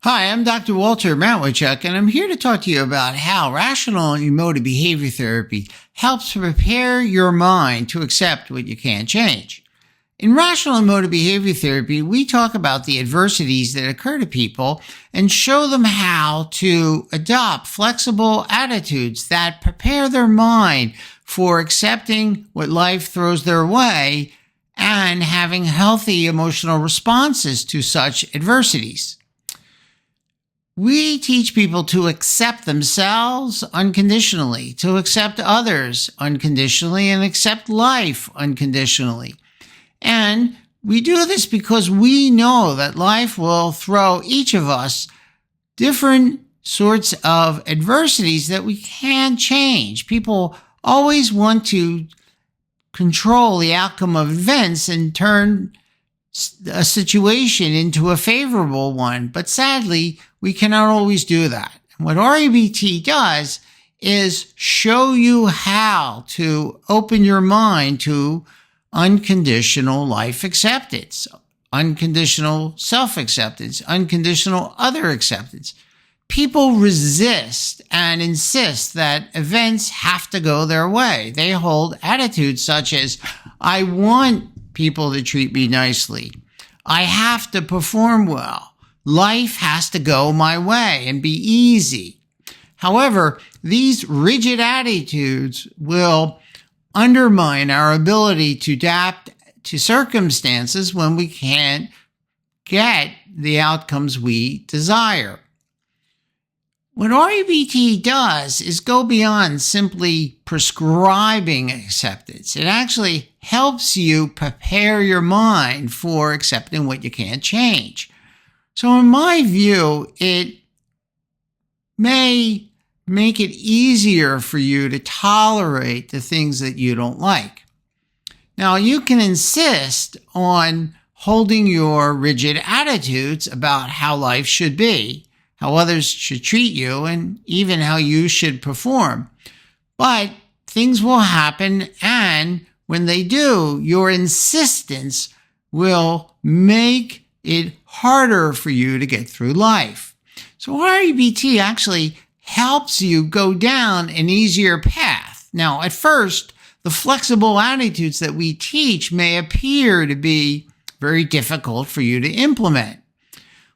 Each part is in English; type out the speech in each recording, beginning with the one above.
Hi, I'm Dr. Walter Matwichuk, and I'm here to talk to you about how rational emotive behavior therapy helps prepare your mind to accept what you can't change. In rational emotive behavior therapy, we talk about the adversities that occur to people and show them how to adopt flexible attitudes that prepare their mind for accepting what life throws their way and having healthy emotional responses to such adversities. We teach people to accept themselves unconditionally, to accept others unconditionally, and accept life unconditionally. And we do this because we know that life will throw each of us different sorts of adversities that we can't change. People always want to control the outcome of events and turn a situation into a favorable one, but sadly, we cannot always do that. And what REBT does is show you how to open your mind to unconditional life acceptance, unconditional self-acceptance, unconditional other acceptance. People resist and insist that events have to go their way. They hold attitudes such as, I want people to treat me nicely. I have to perform well. Life has to go my way and be easy. However, these rigid attitudes will undermine our ability to adapt to circumstances when we can't get the outcomes we desire. What REBT does is go beyond simply prescribing acceptance. It actually helps you prepare your mind for accepting what you can't change. So in my view, it may make it easier for you to tolerate the things that you don't like. Now, you can insist on holding your rigid attitudes about how life should be, how others should treat you, and even how you should perform. But things will happen, and when they do, your insistence will make it harder for you to get through life. So REBT actually helps you go down an easier path. Now, at first, the flexible attitudes that we teach may appear to be very difficult for you to implement.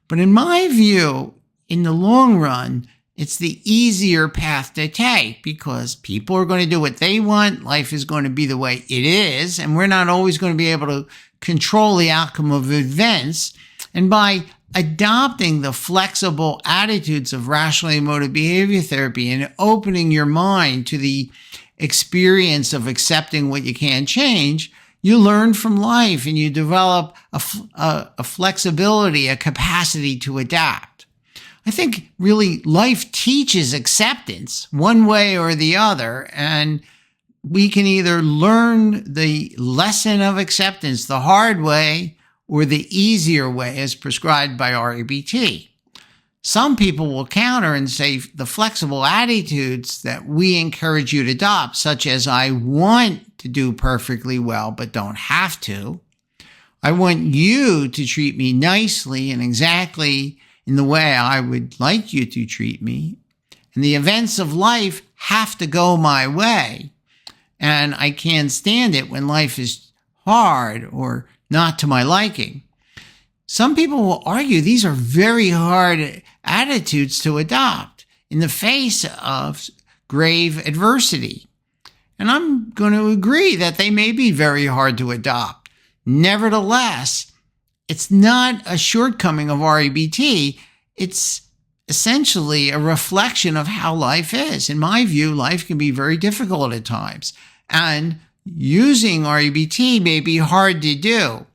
But in my view, in the long run, it's the easier path to take because people are going to do what they want. Life is going to be the way it is, and we're not always going to be able to control the outcome of events. And by adopting the flexible attitudes of rational emotive behavior therapy and opening your mind to the experience of accepting what you can't change, you learn from life and you develop a flexibility, a capacity to adapt. I think really life teaches acceptance one way or the other, and we can either learn the lesson of acceptance the hard way or the easier way as prescribed by REBT. Some people will counter and say the flexible attitudes that we encourage you to adopt, such as I want to do perfectly well but don't have to. I want you to treat me nicely and exactly in the way I would like you to treat me. And the events of life have to go my way. And I can't stand it when life is hard or not to my liking. Some people will argue these are very hard attitudes to adopt in the face of grave adversity. And I'm going to agree that they may be very hard to adopt. Nevertheless, it's not a shortcoming of REBT. It's essentially a reflection of how life is. In my view, life can be very difficult at times. And using REBT may be hard to do.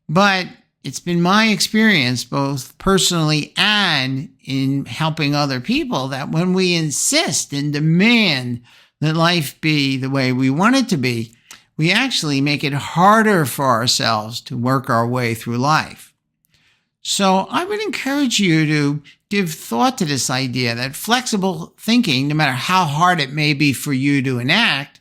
But it's been my experience, both personally and in helping other people, that when we insist and demand that life be the way we want it to be, we actually make it harder for ourselves to work our way through life. So I would encourage you to give thought to this idea that flexible thinking, no matter how hard it may be for you to enact,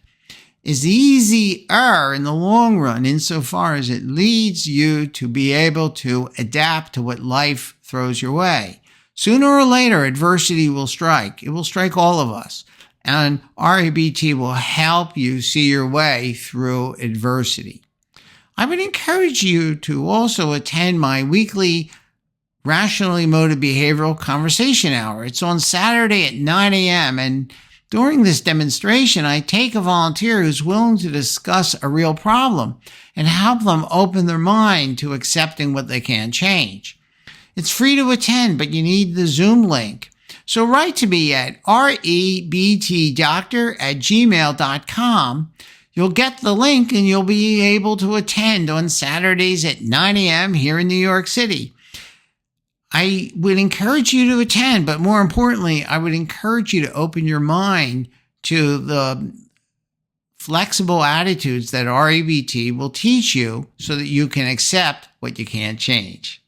is easier in the long run insofar as it leads you to be able to adapt to what life throws your way. Sooner or later, adversity will strike. It will strike all of us. And REBT will help you see your way through adversity. I would encourage you to also attend my weekly Rationally Motive Behavioral Conversation Hour. It's on Saturday at 9 a.m. And during this demonstration, I take a volunteer who's willing to discuss a real problem and help them open their mind to accepting what they can't change. It's free to attend, but you need the Zoom link. So write to me at rebtdoctor@gmail.com. You'll get the link and you'll be able to attend on Saturdays at 9 a.m. here in New York City. I would encourage you to attend, but more importantly, I would encourage you to open your mind to the flexible attitudes that REBT will teach you so that you can accept what you can't change.